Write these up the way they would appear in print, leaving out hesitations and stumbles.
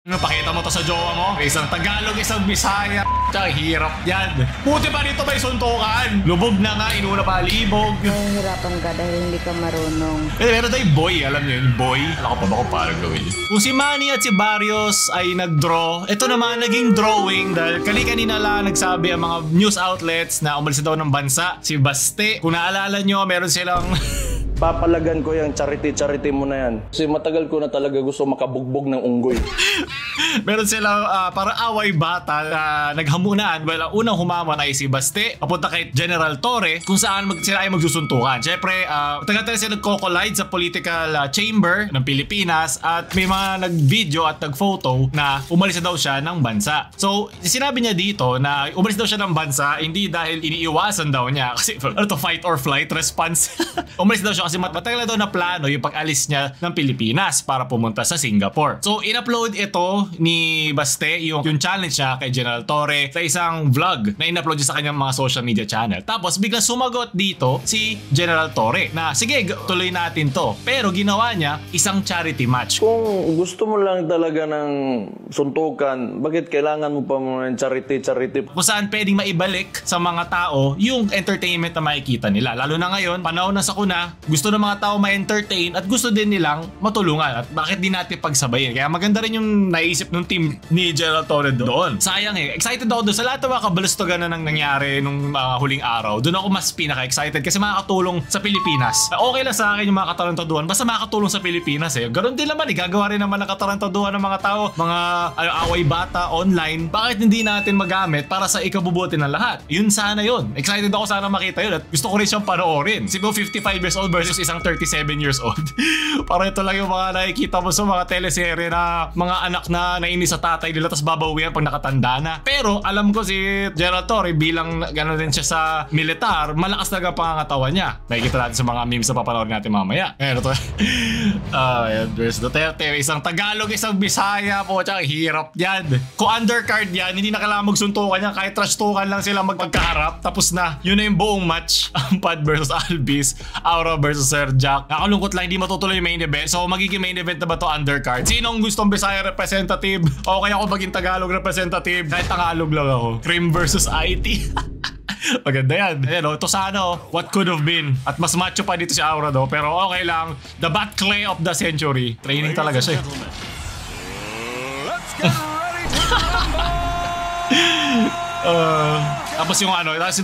Pakita mo to sa jowa mo. Isang Tagalog, isang Bisaya. Tsaka hirap yan. Buti pa dito may suntukan. Lubog na nga, inuna pa libog. Nahihirapan ka dahil hindi ka marunong. Meron tayong boy, alam niyo yun, boy. Alam ko pa ba kung paano gawin yun. Kung si Manny at si Barrios ay nag-draw, ito naman naging drawing dahil kanina lang nagsabi ang mga news outlets na umalis daw ng bansa. Si Baste, kung naalala nyo, meron silang... Papalagan ko yung charity mo na yan. Kasi matagal ko na talaga gusto makabugbog ng unggoy. Meron silang parang away bata na naghamunan. Well, ang unang humamon ay si Baste papunta kay General Torre kung saan sila ay magsusuntukan. Siyempre, tagal-tagal sila nagko-collide sa political chamber ng Pilipinas at may mga nag-video at nag-photo na umalis na daw siya ng bansa. So, sinabi niya dito na umalis daw siya ng bansa hindi dahil iniiwasan daw niya kasi ano to, fight or flight response. Umalis daw siya kasi matagal na daw na plano yung pag-alis niya ng Pilipinas para pumunta sa Singapore. So, in-upload ito ni Baste yung challenge niya kay General Torre sa isang vlog na in-upload niya sa kanyang mga social media channel. Tapos, bigla sumagot dito si General Torre na sige, tuloy natin to. Pero ginawa niya isang charity match. Kung gusto mo lang talaga ng suntukan, bakit kailangan mo pa mo ng charity? Kung saan pwedeng maibalik sa mga tao yung entertainment na makikita nila. Lalo na ngayon, panahon na sakuna, gusto ng mga tao ma-entertain at gusto din nilang matulungan. At bakit di natin pagsabayin? Kaya maganda rin yung naisip ng team ni General Torre doon. Sayang excited ako doon sa lahat ng mga kabalastogan na nangyari nung huling araw. Doon ako mas pinaka-excited kasi makakatulong sa Pilipinas. Okay lang sa akin yung mga katarantaduhan basta makakatulong sa Pilipinas Ganon din naman gagawa rin naman ng katarantaduhan ng mga tao, mga away bata online. Bakit hindi natin magamit para sa ikabubuti ng lahat? Yun sana yun. Excited ako sana makita yun at gusto ko rin siyang panoorin. Siguro 55 years old versus isang 37 years old. Para ito lang yung mga nakikita mo sa mga teleserye na mga anak na nainis sa tatay nila tapos babawian pag nakatanda na. Pero alam ko si General Torre bilang gano'n din siya sa militar, malakas talaga pangangatawan niya. Nakikita natin sa mga memes na papanoorin natin mamaya. Ayan ito. There's Duterte. Isang Tagalog, isang Bisaya po. Tsaka hirap yan. Kung undercard yan, hindi na kailangan magsuntukan yan. Kahit trash-tukan lang sila magkaharap. Tapos na. Yun na yung buong match. Ampad versus Albis. Aura versus Sir Jack. Nakalungkot lang, hindi matutuloy yung main event. So magiging main event na ba to undercard? Sinong gustong Bisaya representative? Okay ako maging Tagalog representative. Kahit Tagalog lang ako. Cream versus IT. Maganda yan. Ayan ito sana what could have been. At mas macho pa dito si Aura pero okay lang. The Bat Clay of the century. Training talaga siya. Let's get ready to tapos yung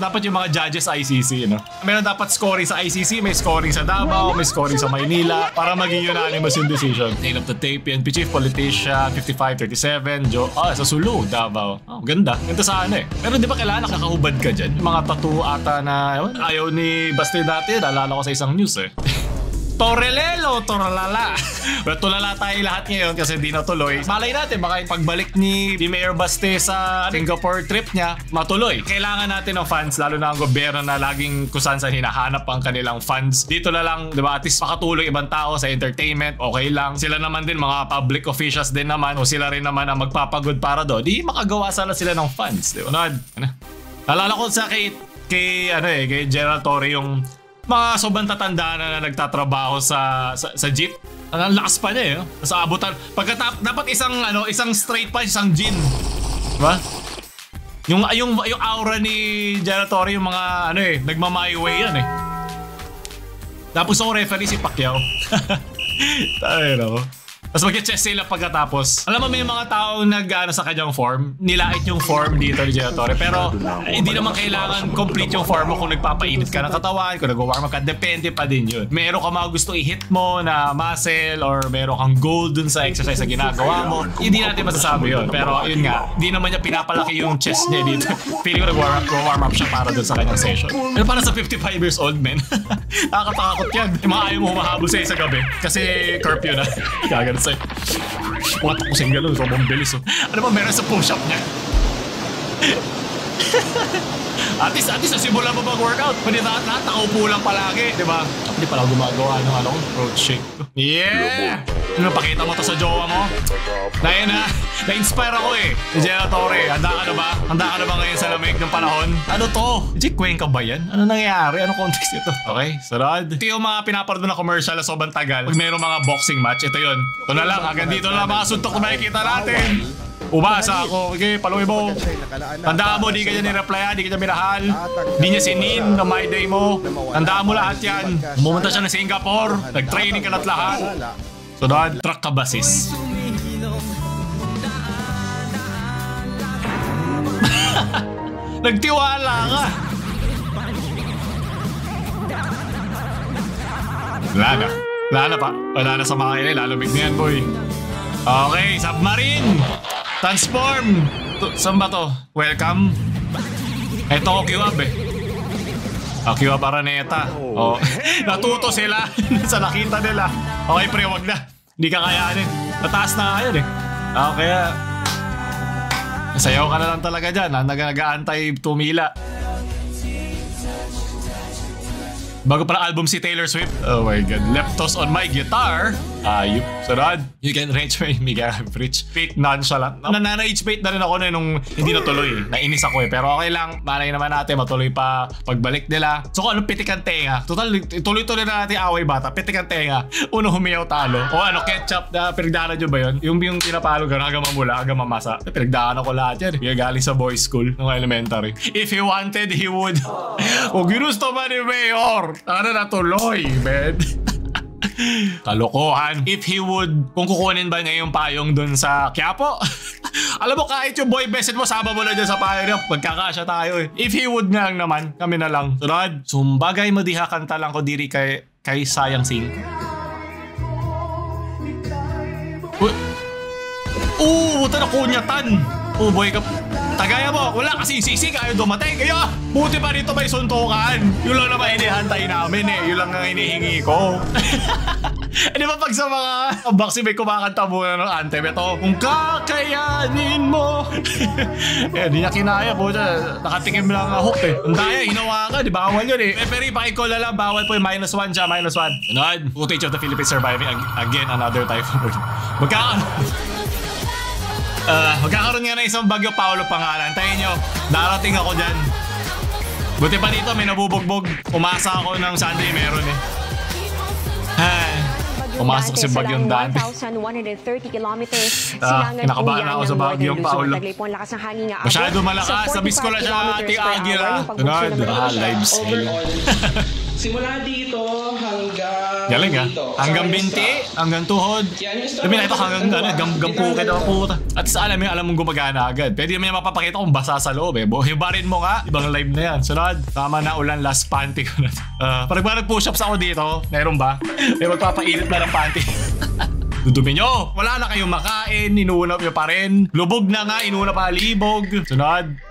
dapat yung mga judges ICC, meron dapat scoring sa ICC, may scoring sa Davao, may scoring sa Maynila para maging unanimous yung decision. Name of the tape, PNP chief, politician, 55-37, sa Sulu, Davao. Ganda. Ganda sana Pero di ba kailangan nakakahubad ka dyan? Yung mga tattoo ata na ayaw ni Baste dati, naalala ko sa isang news Torelelo, Toralala. Pero tulala tayo lahat ngayon kasi di natuloy. Malay natin, baka yung pagbalik ni Mayor Baste sa Singapore trip niya, matuloy. Kailangan natin ng funds, lalo na ang gobyerno na laging kusan sa hinahanap ang kanilang funds. Dito na lang, di ba, at least makatulong ibang tao sa entertainment, okay lang. Sila naman din, mga public officials din naman, o sila rin naman ang magpapagod para doon. Di makagawa sana sila ng funds. Di ba? Nalala ko sa kay General Torre yung mga sobrang tatanda na nagtatrabaho sa jeep. Ang lakas pa niya sa abutan. Dapat isang straight punch, isang gin. Diba? Yung aura ni General Torre, yung mga nagma-my way yan Tapos ang referee si Pacquiao. Tayo Tapos mag-chess sila pagkatapos. Alam mo, may mga taong sa kanyang form. Nilait yung form dito ni General Torre. Pero hindi naman kailangan complete yung form mo kung nagpapainit ka ng katawan, kung nag-warm up ka. Depende pa din yun. Meron ka mga gusto i-hit mo na muscle or meron kang goal dun sa exercise na ginagawa mo. Hindi natin masasabi yun. Pero yun nga, hindi naman niya pinapalaki yung chest niya dito. Feeling ko nag-warm up siya para dun sa kanyang session. Pero para sa 55 years old men, nakakatakot yan. Yung mga ayaw mo humahabol sa gabi kasi curfew na. Gagano sa'yo. Watak ko sa'yo gano'n, sobrang bilis Ano ba meron sa push-up niya? At least nasimulan mo mag-workout. Hindi nakaupo lang palagi, di ba? Hindi pala gumagawa ng throat shake. Yeah! Pakita mo to sa jowa mo? Na-inspire ako eh. Si Jenna Torre, handa ka na ba? Handa ka na ba ngayon sa lamig ng panahon? Ano to? Cuenca ba yan? Ano nangyayari? Anong context ito? Okay, sarad. Ito yung mga pinapanood na commercial na sobrang tagal. Pag mayroong mga boxing match, ito yun. Ito na lang, hanggang dito na mga suntok na makikita natin. Umasa ako. Okay, paluwi mo. Tandaan mo, di ka niya nireplyan, di ka niya minahal. Di niya sinin na my day mo. Tandaan mo lahat yan. Pumunta siya ng Singapore. Nag-training ka na't lahat. Sunod, truck ka ba sis? Nagtiwala ka. Wala na pa. Wala na sa mga kanila. Lalumig na yan, boy. Okay, submarine. Transform! Saan ba to? Welcome? Ito ko Q-Up eh. Q-Up Araneta. Oh. Natuto sila sa nakita nila. Okay pre, wag na. Hindi ka kayanin. Nataas na kayo eh. Kaya sayaw ka na lang talaga dyan. Nag-aantay tumila. Bago pala album si Taylor Swift. Oh my God. Leptos on my guitar. Ayup. Sarad. You can reach me. Mega rich. Fake nonchalant. Na-rage bait na rin ako na nung hindi natuloy. Nainis ako eh. Pero okay lang. Malay naman natin. Matuloy pa pagbalik nila. So kung anong pitikan tenga. Total, tuloy-tuloy na natin away bata. Pitikan tenga. Uno humiyaw talo. O ano, ketchup na pinagdaanan nyo ba yun? Yung pinapalo gano'n hanggang mamula, hanggang mamasa. Pinagdaanan ko lahat yan. Yung galing sa boys school nung elementary. If he wanted, he would. O ginusto man ni Mayor. Ano natuloy, man? Kalokohan. If he would, kung kukunin ba niya yung payong dun sa Quiapo? Alam mo, kahit yung boy best mo, sama mo na dyan sa payong niya. Magkakasya tayo eh. If he would nga lang naman, kami na lang. Sunod, sumbagay mo diha kanta lang ko diri kay Sayang Sing. Buta na kunyatan. Boy ka. Tagaya mo, wala kasi sisi kayo dumating. Kaya, buti pa dito may suntukan. Yun lang naman inihantay namin eh. Yun lang ang hinihingi ko. Di ba pag sa mga boxing may kumakanta muna ng anthem, ito, kung kakayanin mo. Di niya kinaya po siya. Nakatikim lang ang hook eh. Ang daya, hinawa ka, di bawal yun eh. Pero ipakicall na lang, bawal po yung -1 siya, -1. Sunod, footage of the Philippines surviving again another typhoon. Magkakaroon nga na isang Bagyo Paolo pangalan. Tayo nyo, darating ako dyan. Buti pa dito, may nabubugbog. Umasa ako ng Sunday meron eh. Pumasok si Bagyong Dante. 1,130 kilometers. Kinakabahan ako sa Bagyong Paolo. Masyado malakas. Sabis ko lang siya, Ate Agira. Tunod, lives. Simula dito hanggang galing dito. Hanggang binti, hanggang tuhod. Sabi na ito hanggang gampukid ako puta. At sa alam mong gumagana agad. Pwede naman mapapakita kung basa sa loob eh. Hibarin mo nga, ibang live na yan. Sunod, tama na ulan, last panty ko na. Pag nag-push-ups ako dito, meron ba? May magpapainit na ng panty. Dudumi nyo, wala na kayong makain, inuunap nyo pa rin. Lubog na nga, inuunap pa libog. Sunod.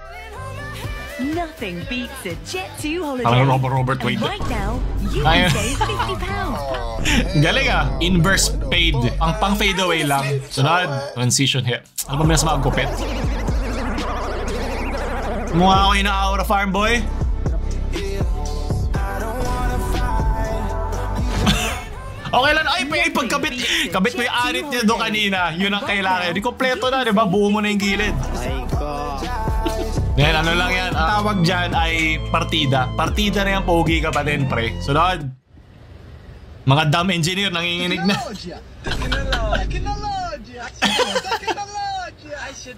Nothing beats a Jet2 holiday. Parang Robert Wade. Right now, you can save £50. Galing inverse fade. Ang pang fade away lang. Sunod, transition hair. Ano ba may mas magkupit? Mukha ako ina-aura farm boy. Okay lang, ay pagkabit. Kabit mo yung anit niya doon kanina. Yun ang kailangan. Di kompleto na, di ba? Buo mo na yung gilid. Yan, ano lang yan. Ang tawag dyan ay partida. Partida na yan, pogi ka pa din, pre. Sunod. Mga dumb engineer, nanginginig na.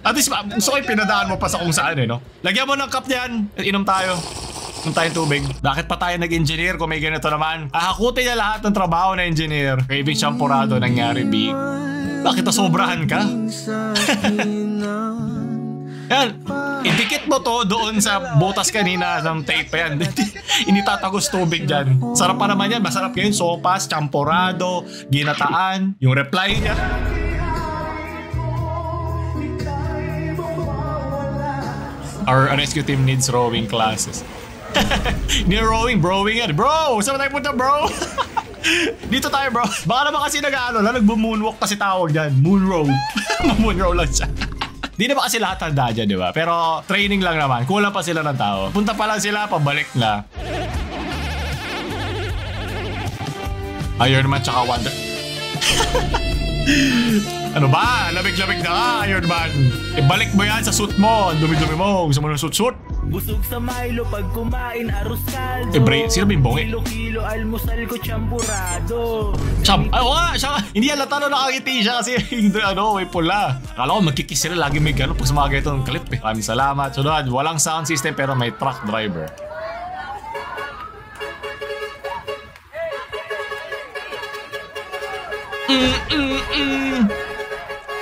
At least, gusto ko yung pinadaan mo pa sa kung saan eh, no? Lagyan mo ng cup yan. Inom tayo. Inom tayong tubig. Bakit pa tayo nag-engineer kung may ganito naman? Hakutin niya lahat ng trabaho na engineer. Craving champurado nangyari, big. Bakit nasobrahan ka? Yan, idikit mo to doon sa butas kanina ng tape pa yan. Hindi tatagos tubig dyan. Sarap pa naman yan. Masarap ngayon. Sopas, champurado, ginataan. Yung reply niya. Our rescue team needs rowing classes. Hindi rowing, browing yan. Bro, saan tayo punta, bro? Dito tayo, bro. Baka naman kasi nag-moonwalk kasi tawag dyan. Moonrow. Moonrow lang siya. Di na ba kasi lahat handa dyan, di ba? Pero training lang naman. Kulang pa sila ng tao. Punta pa lang sila, pabalik na. Iron Man tsaka Wonder... Ano ba? Lamig-lamig na ka, Iron Man. Ibalik mo yan sa suit mo. Ang dumi-dumi mo. Gusto mo ng suit-suit? Busog sa Milo pag kumain arroz caldo. Sino ba yung bongi? Kilo-kilo almusal ko champurado. Ay, oo nga, siya. Hindi halata na nakangiti siya kasi may pula. Akala ko magkikiss sila. Lagi may gano'n pag sa mga ganitong clip eh. Maraming salamat. Sunod, walang sound system pero may truck driver.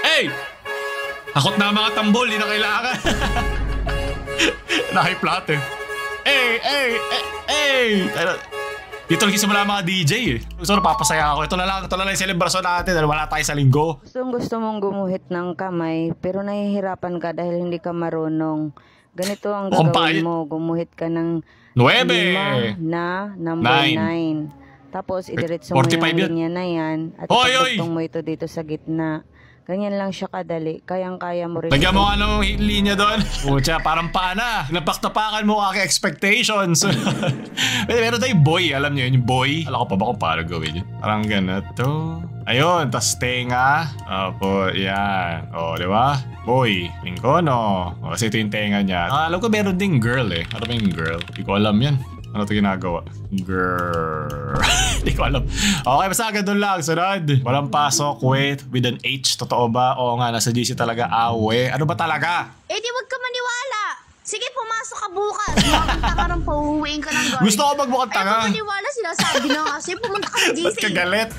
Hey! Takot na mga tambol, di na kailangan. Naka-plot eh. Hey! Dito lagi simula mga DJ eh. Gusto na papasaya ako. Ito na lang yung celebration natin dahil wala tayo sa linggo. Gusto mong gumuhit ng kamay pero nahihirapan ka dahil hindi ka marunong. Ganito ang gagawin mo. Gumuhit ka ng 9 na number 9. Tapos idiretso mo yung linya na yan at ipagtugtong mo ito dito sa gitna. Ganyan lang siya kadali. Kayang-kaya mo rin. Lagyan mo anong linya doon. Pucha, parang paana. Napaktapakan mo aking expectations. Meron tayong boy. Alam niyo yun, yung boy. Alam ko pa ba kung paano gawin yun. Parang ganito. Ayun, tas tenga. Opo, yan. O, di ba? Boy, lingkono. O, kasi ito yung tenga niya. Alam ko meron ding girl eh. Ano ba yung girl? Hindi ko alam yan. Ano ito ginagawa? Girl. Hindi ko alam. Okay, basta agad doon lang. Sunod. Walang pasok. Wait. With an H. Totoo ba? Oo nga, nasa GC talaga. Awe. Ano ba talaga? Eh di wag ka maniwala. Sige, pumasok ka bukas. Makakanta ka rin, pauuwiin ka ng guard. Gusto ko magmukhang tanga. Ay, maniwala, sinasabi na kasi. Pumunta ka sa GC. Ba't ka galit?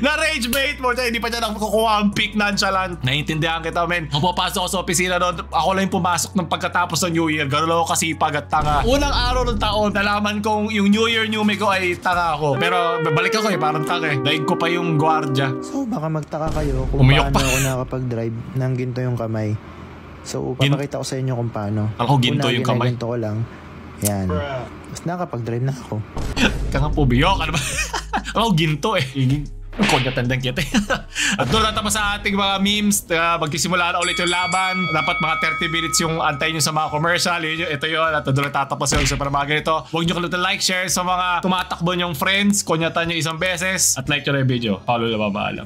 Na-rage bait mo siya. Hindi pa siya nakukuha ang pick nonchalant. Naiintindihan kita, men. Kung papasok ako sa opisina doon, ako lang yung pumasok ng pagkatapos ng New Year. Ganun ako kasipag at tanga. Unang araw ng taon, nalaman kong yung New Year, New Me ko ay tanga ako. Pero balik ako parang tanga eh. Daig ko pa yung gwardya. So baka magtaka kayo kung paano ako nakapag-drive ng ginto yung kamay. So papakita ko sa inyo kung paano. Ako ginto yung kamay. Ginto ko lang. Yan. Mas nakapag-drive na ako. Kanga po biyok. Ano ba? Ako ginto eh. Konya tandang kita. At doon natapos sa ating mga memes. Magkisimula na ulit yung laban. Dapat mga 30 minutes yung antay nyo sa mga commercial. Ito yun. At doon tatapos yung sa mga ganito. Huwag nyo kalimutan like, share sa mga tumatakbo nyong friends. Konyatan nyo isang beses. At like nyo na yung video. Follow na ba maalam.